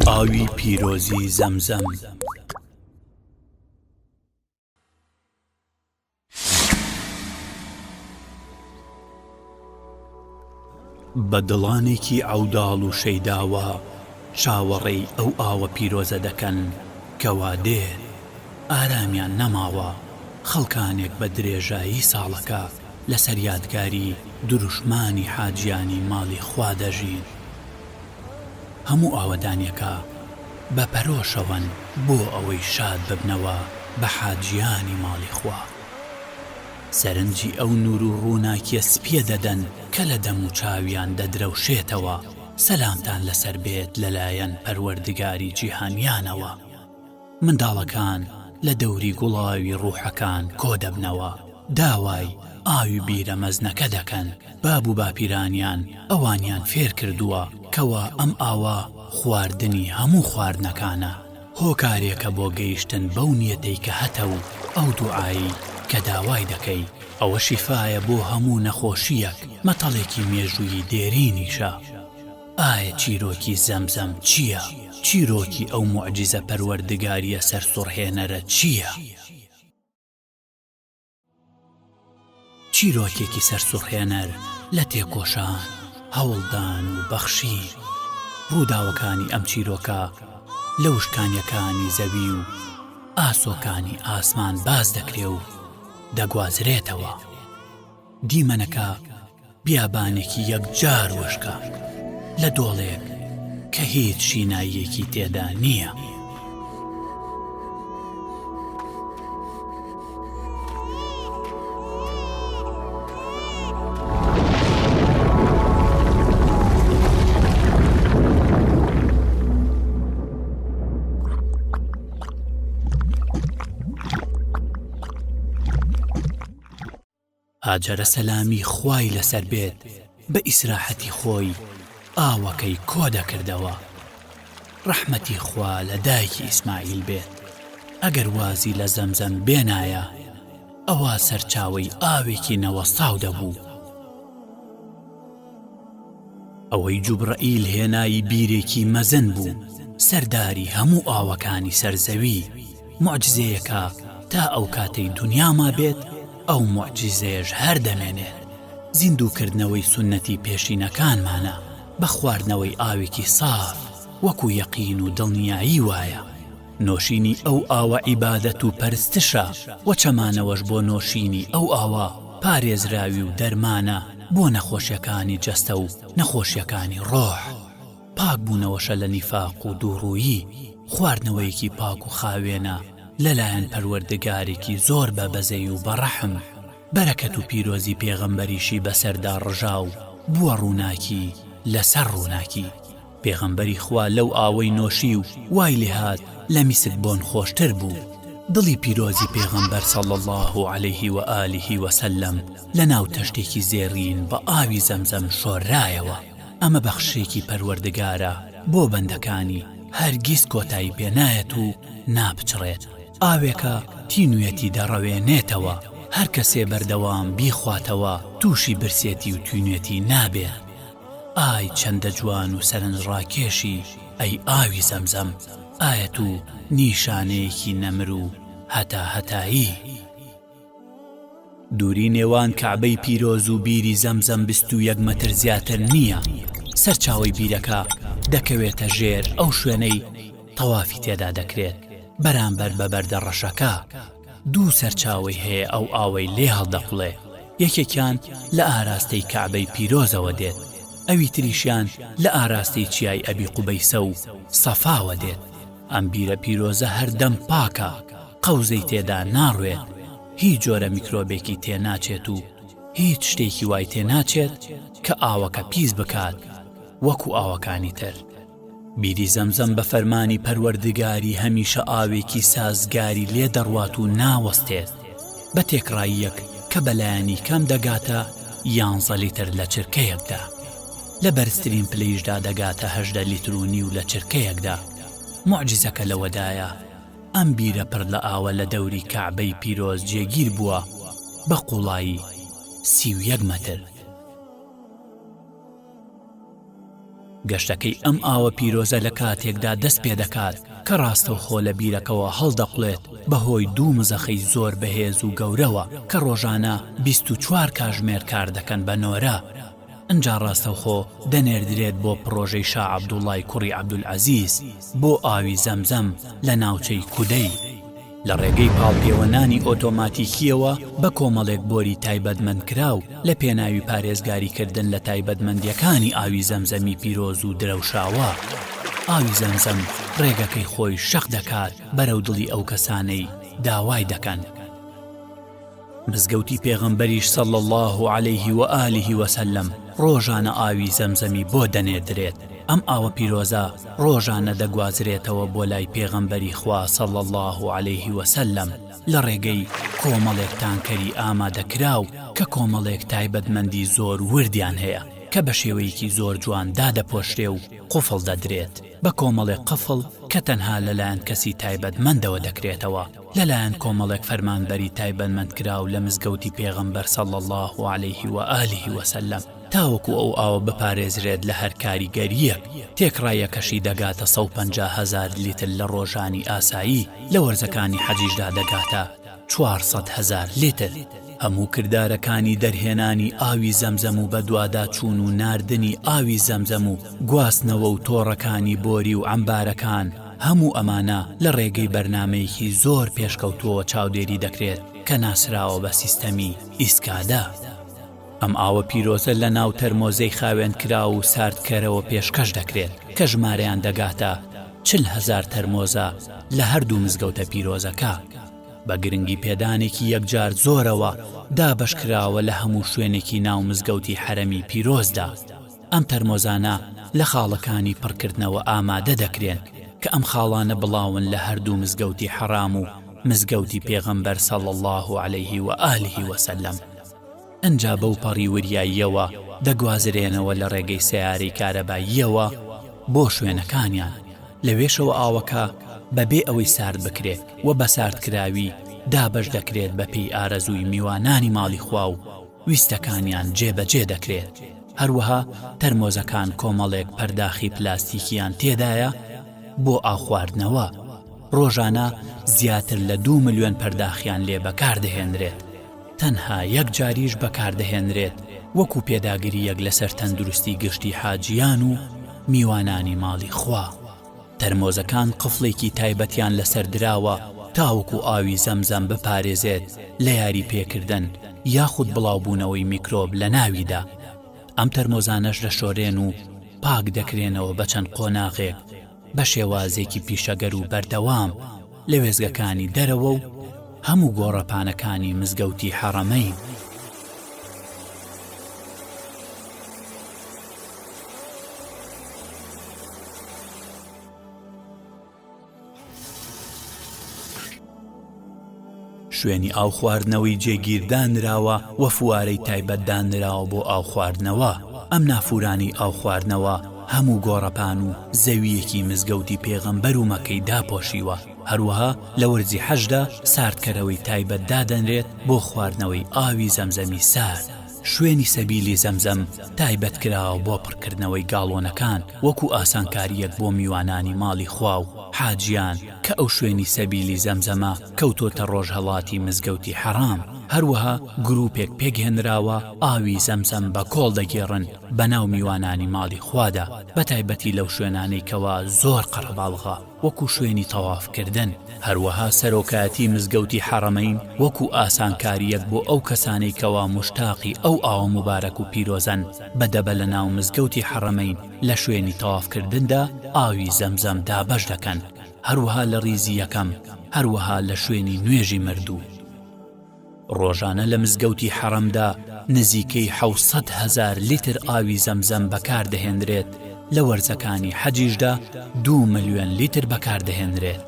ئاوی پیرۆزی زەمزەم. بە دڵانێکی عەوداڵ و شەیداوە چاوەڕێی ئەو ئاوە پیرۆزە دەکەن کەوا دێت ئارامیان نەماوە. خەڵکانێک بە درێژایی ساڵەکە لەسەر یادگاری دروشمانی حاجیانی ماڵی خوا دەژین. هەموو ئاوەدانیەکە بە پەرۆشەوەن بۆ ئەوەی شاد ببنەوە بە حاجیانی ماڵی خوا. سەرنجی ئەو نور و ڕووناکیە سپیە دەدەن کە لە دەم و چاویان دەدرەوشێتەوە. سەلامتان لەسەر بێت لەلایەن پەروەردگاری جیهانیانەوە. منداڵەکان لە دەوری گوڵاوی ڕوحەکان کۆ دەبنەوە، داوای ئاوی بیرە مەزنەکە دەکەن. باب و باپیرانیان ئەوانیان فێر کردووە کەوا ئەم ئاوە خواردنی هەموو خواردنەکانە. هۆکارێکە بۆ گەیشتن بەو نیەتەی کە هەتە و ئەو دوعایی کە داوای دەکەی ئەوە شیفایە بۆ هەموو نەخۆشیەک، مەتەڵێکی مێژووی دێرینیشە. ئایا چیرۆکی زەمزەم چییە؟ چیرۆکی ئەو موعجیزە پەروەردگاریە سەرسوڕهێنەرە چییە؟ چیرۆکێکی سەرسوڕهێنەر لە تێکۆشان، هەوڵدان و بەخشی. ڕووداوەکانی ئەم چیرۆکە لە وشکانیەکانی زەوی و ئاسۆکانی ئاسمان باز دەکرێ و دەگوازرێتەوە. دیمەنەکە بیابانێکی یەکجار وشکە لە دۆڵێک کە هیچ شیناییەکی تێدا نییە. هاجرە سەلامی خوای لەسەر بێت بە ئیسراحەتی خۆی ئاوەکەی کۆ دەکردەوە. ڕەحمەتی خوا لە دایکی ئیسماعیل بێت. ئەگەر وازی لە زەمزەم بێنایە ئەوە سەرچاوەی ئاوێکی نەوەستاو دەبوو. ئەوەی جوبرەئیل هێنایی بیرێکی مەزن بوو، سەرداری هەموو ئاوەکانی سەرزەوی. موعجزەیەکە تا ئەو کاتەی دنیاما بێت ئەو موعجزەیەش هەر دەمێنێت. زیندووکردنەوەی سونەتی پێشینەکانمانە بە خواردنەوەی ئاوێکی ساف وەکو یەقین و دڵنیایی وایە. نۆشینی ئەو ئاوە عیبادەت و پەرستشە و چەمانەوەش بۆ نۆشینی ئەو ئاوە پارێزراوی و دەرمانە بۆ نەخۆشیەکانی جەستە و نەخۆشیەکانی ڕۆح. پاک بوونەوەشە لە نیفاق و دووڕوویی. خواردنەوەیەکی پاک و خاوێنە لەلایەن پەروەردگارێکی زۆر بەبەزەی و بەڕەحم. بەرەکەت و پیرۆزی پێغەمبەریشی بەسەردا ڕژاو بووە ڕووناکی لەسەر ڕووناکی. پێغەمبەری خوا لەو ئاوەی نۆشی و وای لێهات لە میسک بۆن خۆشتر بوو. دڵی پیرۆزی پێغەمبەر صلی الله علیه و آله و سلم لە ناو تەشتێکی زێڕین بە ئاوی زەمزەم شۆرایەوە. ئەمە بەخشێکی پەروەردگارە بۆ بەندەکانی، هەرگیز کۆتایی پێنایەت و ناپچڕێت. ئاوێکە تینوێتی دەڕەوێنێتەوە. هەر کەسێ بەردەوام بیخواتەوە تووشی برسێتی و توینێتی نابێت. ئای چەندە جوان و سەرنجڕاکێشی ئەی ئاوی زەمزەم، ئایەت و نیشانەیەکی نەمر و هەتایی. دووری نێوان کەعبەی پیرۆز و بیری زەمزەم 21 مەتر زیاتر نییە. سەرچاوەی بیرەکە دەکەوێتە ژێر ئەو شوێنەی تەوافی تێدا دەکرێت. بەرامبەر بە بەردە ڕەشەکە دوو سەرچاوی هەیە ئەو ئاوەی لێ هەڵدەقڵێ. یەکێکیان لە ئاراستەی کەعبەی پیرۆزەوە دێت، ئەوی تریشیان لە ئاراستەی چیای ئەبی قوبەیسە و سەفاوە دێت. ئەم بیرە پیرۆزە هەردەم پاکە، قەوزەی تێدا ناڕوێت، هیچ جۆرە میکرۆبێکی تێناچێت و هیچ شتێکی وای تێناچێت کە ئاوەکە پیس بکات وەکو ئاوەکانی تر. بیری زەمزەم بە فەرمانی پەروەردگاری هەمیشە ئاوێکی سازگاری لێ دەڕوات و ناوەستێت بە تێکڕاییەک کە بەلایەنی کەم دەگاتە 11 لیتر لە چرکەیەکدا. لە بەرزترین پلەیشدا دەگاتە 18 لیتر و نیو لە چرکەیەکدا. موعجزەکە لەوەدایە ئەم بیرە پڕ لە ئاوە لە دەوری کەعبەی پیرۆز جێگیر بووە بە قوڵایی 31 مەتر. گەشتەکەی ئەم ئاوە پیرۆزە لە کاتێکدا دەست پێ دەکات کە ڕاستەوخۆ لە بیرەکەوە هەڵدەقڵێت بەهۆی دوو مزەخەی زۆر بەهێز و گەورەوە کە ڕۆژانە 24 کاتژمێر کار دەکەن بە نۆرە. ئەنجا ڕاستەوخۆ دەنێردرێت بۆ پرۆژەی شا عەبدوڵڵای کوڕی عەبدولعەزیز بۆ ئاوی زەمزەم لە ناوچەی کودەی. لە ڕێگەی پاڵپێوەنانی ئۆتۆماتیکیەوە بە کۆمەڵێک بۆری تایبەتمەندکراو لە پێناوی پارێزگاریکردن لە تایبەتمەندیەکانی ئاوی زەمزەمی پیرۆز و درەوشاوە. ئاوی زەمزەم ڕێگەکەی خۆی شەق دەکات بەرەو دڵی ئەو کەسانەی داوای دەکەن. مزگەوتی پێغەمبەریش صلی الله عليه و آله وسلم ڕۆژانە ئاوی زەمزەمی بۆ دەنێردرێت. ئەم ئاوە پیرۆزە ڕۆژانە دەگوازرێتەوە بۆ لای پێغەمبەری خوا صلی الله عليه وسلم لە ڕێگەی کۆمەڵێک تانکەری ئامادەکراو کە کۆمەڵێک تایبەتمەندی زۆر وردیان هەیە کە بە شێوەیەکی زۆر جوان دادەپۆشرێ و قوفڵ دەدرێت بە کۆمەڵێک قفڵ کە تەنها لەلایەن کەسی تایبەتمەندەوە دەکرێتەوە لەلایەن کۆمەڵێک فەرمانبەری تایبەتمەندکراو لە مزگەوتی پێغەمبەر صلی الله عليه و آله وسلم تاوەکو ئەو ئاوە بپارێزرێت لە هەر کاریگەریەک. تێکڕایەکەشی دەگاتە 150,000 لیتر لە ڕۆژانی ئاسایی، لە وەرزەکانی حەجیشدا دەگاتە 400,000 لیتر. هەموو کردارەکانی دەرهێنانی ئاوی زەمزەم و بەدوادا چوون و ناردنی ئاوی زەمزەم و گواستنەوە و تۆڕەکانی بۆری و عەمبارەکان هەموو ئەمانە لە ڕێگەی بەرنامەیەکی زۆر پێشکەوتووە چاودێری دەکرێت کە ناسراوە بە سیستەمی ئیسکادا. ئەم ئاوە پیرۆزە لە ناو تەرمۆزەی خاوێن کرا و ساردکەرەوە پێشکەش دەکرێت کە ژمارەیان دەگاتە 40,000 تەرمۆزە لە هەردوو مزگەوتە پیرۆزەکە. بە گرنگی پێدانێکی یەکجار زۆرەوە دابەشکراوە لە هەموو شوێنێکی ناو مزگەوتی حەرەمی پیرۆزدا. ئەم تەرمۆزانە لە خاڵەکانی پڕکردنەوە ئامادە دەکرێن کە ئەم خاڵانە بڵاون لە هەردوو مزگەوتی حەرام و مزگەوتی پێغەمبەر صلی الله عليه و آله وسلم. ئەنجا بەو پەڕی وریاییەوە دەگوازرێنەوە لە ڕێگەی سەیارەی کارەباییەوە بۆ شوێنەکانیان. لەوێشەوە ئاوەکە بەبێ ئەوەی سارد بکرێت و بە ساردکراوی دابەش دەکرێت بە پێی ئارەزووی میوانانی ماڵی خوا و ویستەکانیان جێبەجێ دەکرێت. هەروەها تەرمۆزەکان کۆمەڵێک پەرداخی پلاستیکیان تێدایە بۆ ئاو خواردنەوە. ڕۆژانە زیاتر لە 2 ملیۆن پەرداخیان لێ بەکاردەهێنرێت. تەنها یەک جاریش بەکاردەهێنرێت وەکو پێداگیری یەک لەسەر تەندروستی گشتی حاجیان و میوانانی ماڵی خوا. تەرمۆزەکان قفڵێکی تایبەتیان لەسەر دراوە تاوەکو ئاوی زەمزەم بپارێزێت لە یاری پێکردن یاخود بڵاوبوونەوەی میکرۆب لە ناویدا. ئەم تەرمۆزانەش دەشۆرێن و پاک دەکرێنەوە بە چەند قۆناغێک بە شێوازێکی پیشەگەر و بەردەوام لە وێزگەکانی دەرەوە و هەموو گۆڕەپانەکانی مزگەوتی حەرەمەین. شوێنی ئاو خواردنەوەی جێگیردانراوە و فوارەی تایبەتدانراوە بۆ ئاو خواردنەوە. ئەم نافورانی ئاو خواردنەوە هەموو گۆڕەپان و زەویەکی مزگەوتی پێغەمبەر و مەکەی داپۆشیوە. هەروەها لە وەرزی حەجدا ساردکەرەوەی تایبەت دادەنرێت بۆ خواردنەوەی ئاوی زەمزەمی سارد. شوێنی سەبیلی زەمزەم تایبەت کراوە بۆ پڕکردنەوەی گاڵۆنەکان وەکو ئاسانکاریەک بۆ میوانانی ماڵی خوا و حاجیان کە ئەو شوێنی سەبیلی زەمزەمە کەوتۆتە ڕۆژهەڵاتی مزگەوتی حەرام. هەروەها گروپێک پێگهێنراوە ئاوی زەمزەم بە کۆڵ دەگێڕن بەناو میوانانی ماڵی خوادا، بە تایبەتی لەو شوێنانەی کەوا زۆر قەرەباڵغا وەکو شوێنی تەوافکردن. هەروەها سەرۆکایەتی مزگەوتی حەرەمەین وەکو ئاسانکاریەک بۆ ئەو کەسانەی کەوا مشتاقی ئەو ئاوە مبارەک و پیرۆزن بەدەبە لە ناو مزگەوتی حەرەمەین لە شوێنی تەوافکردندا ئاوی زەمزەم دابەش دەکەن. هەروەها لە ڕیزی یەکەم، هەروەها لە شوێنی نوێژی مردوو. ڕۆژانە لە مزگەوتی حەرەمدا نزیکەی 700,000 لیتر ئاوی زەمزەم بەکاردەهێنرێت. لە وەرزەکانی حەجیشدا 2 ملیۆن لیتر بەکاردەهێنرێت.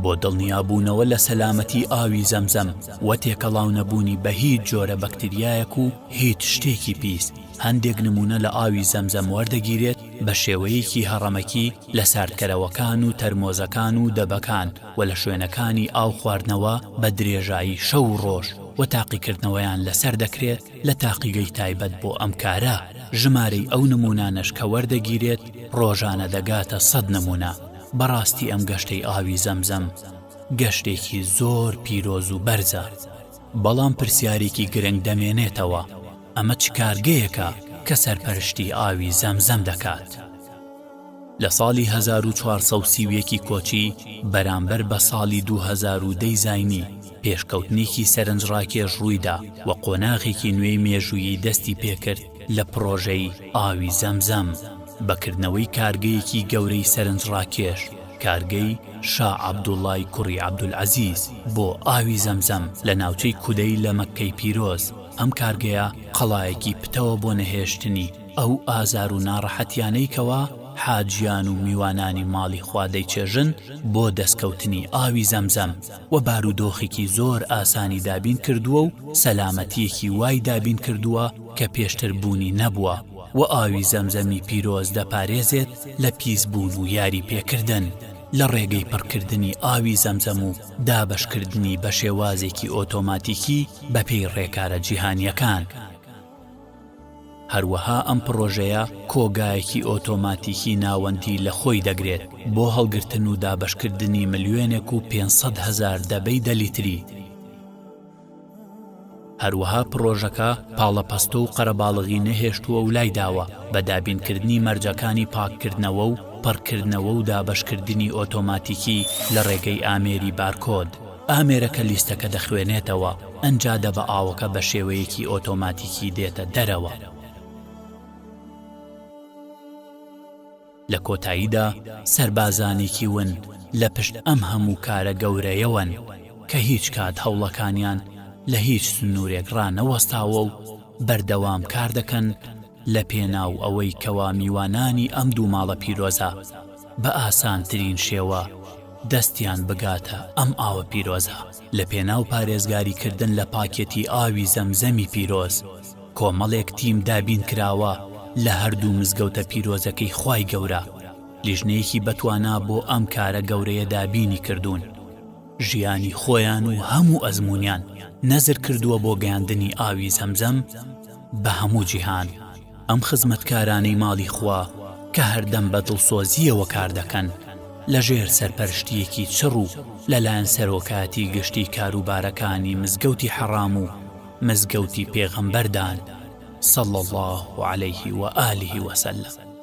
بۆ دڵنیابوونەوە لە سەلامەتی ئاوی زەمزەم و تێکەڵاو نەبوونی بە هیچ جۆرە بەکتریایەک و هیچ شتێکی پیس، هەندێک نمونە لە ئاوی زەمزەم وەردەگیرێت بە شێوەیەکی هەڕەمەکی لە ساردکەرەوەکان و تەرمۆزەکان و دەبەکان و لە شوێنەکانی ئاو خواردنەوە بە درێژایی شەو و ڕۆژ و تاقیکردنەوەیان لەسەر دەکرێت لە تاقیگەی تایبەت بۆ ئەم کارە. ژمارەی ئەو نمونانەش کە وەردەگیرێت ڕۆژانە دەگاتە 100 نمونە. بەڕاستی ئەم گەشتەی ئاوی زەمزەم گەشتێکی زۆر پیرۆز و بەرزە. بەڵام پرسیارێکی گرنگ دەمێنێتەوە، ئەمە چ کارگەیەکە کە سەرپەرشتی ئاوی زەمزەم دەکات؟ لە ساڵی 1430 کۆچی بەرامبەر بە ساڵی 2010 زاینی پێشکەوتنێکی سەرنجڕاکێش ڕوویدا و قۆناغێکی نوێی مێژوویی دەستی پێکرد لە پرۆژەی ئاوی زەمزەم بەکردنەوەی کارگەیەکی گەورەی سەرنجڕاکێش، کارگەی شا عەبدوڵڵای کوڕی عەبدولعەزیز بۆ ئاوی زەمزەم لە ناوچەی کودەی لە مەککەی پیرۆز. ئەم کارگەیە قەڵایەکی پتەوە بۆ نەهێشتنی ئەو ئازار و ناڕەحەتیانەی کەوا حاجیان و میوانانی ماڵی خوا دەیچێژن بۆ دەستکەوتنی ئاوی زەمزەم و بارودۆخێکی زۆر ئاسانی دابین کردووە و سەلامەتیەکی وای دابین کردووە کە پێشتر بوونی نەبووە و ئاوی زەمزەمی پیرۆز دەپارێزێت لە پیسبوون و یاری پێکردن لە ڕێگەی پڕکردنی ئاوی زەمزەم و دابەشکردنی بە شێوازێکی ئۆتۆماتیکی بەپێی ڕێکارە جیهانیەکان. هەروەها ئەم پرۆژەیە کۆگایەکی ئۆتۆماتیکی ناوەندی لە خۆی دەگرێت بۆ هەڵگرتن و دابەشکردنی ملیۆنێک و 500,000 دەبەی دەلیتری. هەروەها پرۆژەکە پاڵەپەستە و قەرەباڵغی نەهێشتووە و لای داوە بە دابینکردنی مەرجەکانی پاککردنەوە و پڕکردنەوە و دابەشکردنی ئۆتۆماتیکی لە ڕێگەی ئامێری بارکۆد. ئامێرەکە لیستەکە دەخوێنێتەوە، ئەنجادە بە ئاوەکە بە شێوەیەکی ئۆتۆماتیکی دێتە دەرەوە. لە کۆتاییدا سەربازانێکی ون لە پشت ئەم هەموو کارە گەورەیەوەن کە هیچ کات هەوڵەکانیان لە هیچ سنوورێک ڕانەوەستاوە و بەردەوام کار دەکەن لە پێناو ئەوەی کەوا میوانانی ئەم دوو ماڵە پیرۆزە بە ئاسانترین شێوە دەستیان بگاتە ئەم ئاوە پیرۆزە لە پێناو پارێزگاریکردن لە پاکێتی ئاوی زەمزەمی پیرۆز. کۆمەڵێک تیم دابین کراوە لە هەردوو مزگەوتە پیرۆزەکەی خوای گەورە، لیژنەیەکی بەتوانا بۆ ئەم کارە گەورەیە دابینی کردوون. ژیانی خۆیان و هەموو ئەزمونیان نەزر کردووە بۆ گەیاندنی ئاوی زەمزەم بە هەموو جیهان. ئەم خزمەتکارانەی ماڵی خوا کە هەردەم بە دڵسۆزیەوە کار دەکەن لەژێر سەرپەرشتیەکی چڕ و لەلایەن سەرۆکاتی گشتی کاروبارەکانی مزگەوتی حەرام و مزگەوتی پێغەمبەردان صلى الله عليه وآله وسلم.